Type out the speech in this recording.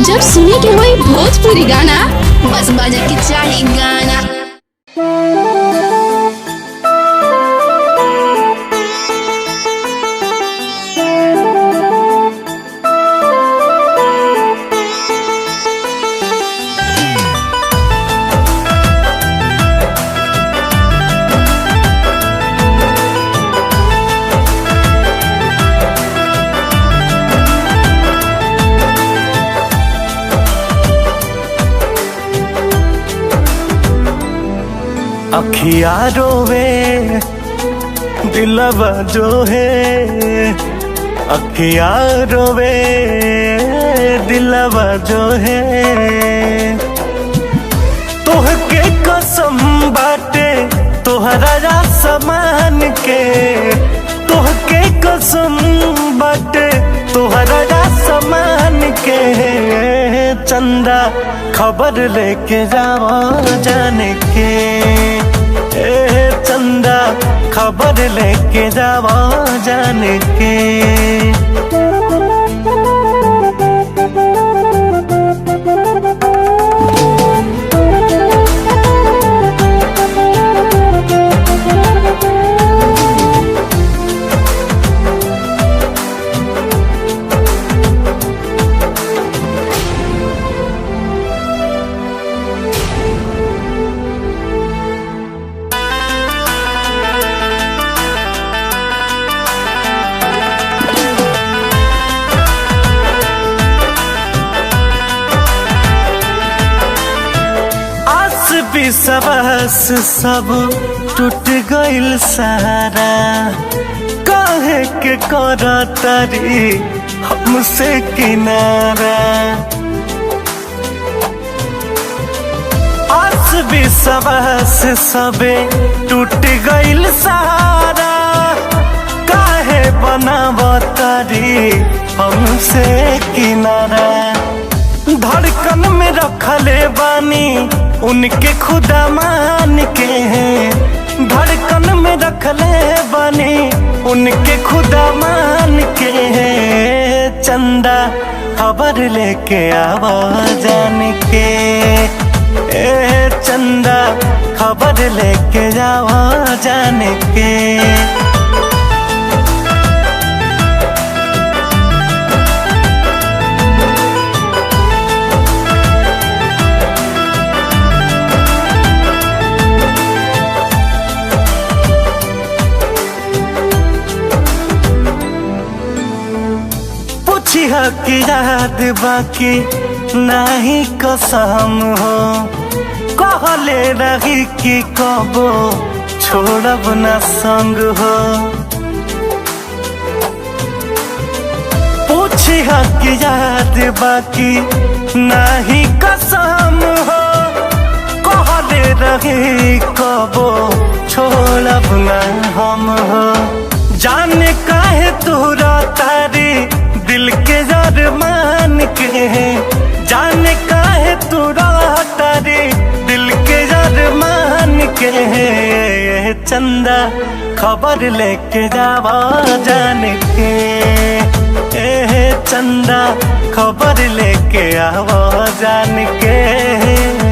जब सुने के होई भोजपुरी गाना, बस बजे के चाही गाना। अखिया रोवे दिलवा जो है, अखिया रोवे दिलवा जो है। तोहके कसम बाटे तोहरा समान के, तोहके कसम बाटे तोहरा समान के। चंदा खबर लेके जावा जाने के, चंदा खबर लेके जावा जाने के। विश्वास सब टूट गइल सारा, काहे के करतारी हमसे किनारा। आस विश्वास सबे टूट गइल सारा, काहे बनावतारी हमसे किनारा। धड़कन में रखले बानी उनके खुदा मान के हैं, धड़कन में रखले बानी उनके खुदा मान के हैं। चंदा खबर लेके आवा जान के, चंदा खबर लेके जावा जान के। की याद बाकी नहीं कसम हो, कहले रही कि कबो छोड़ब न संग हो। पूछी की याद बाकी नहीं कसम हो, कहले रही कबो छोड़ब न हम हो। जाने काहे तोरा तारी दिल के जर मान के, जाने काहे तोरा तारी दिल के जर मान के। चंदा खबर लेके जावा जान के, चंदा खबर लेके आवा जान के।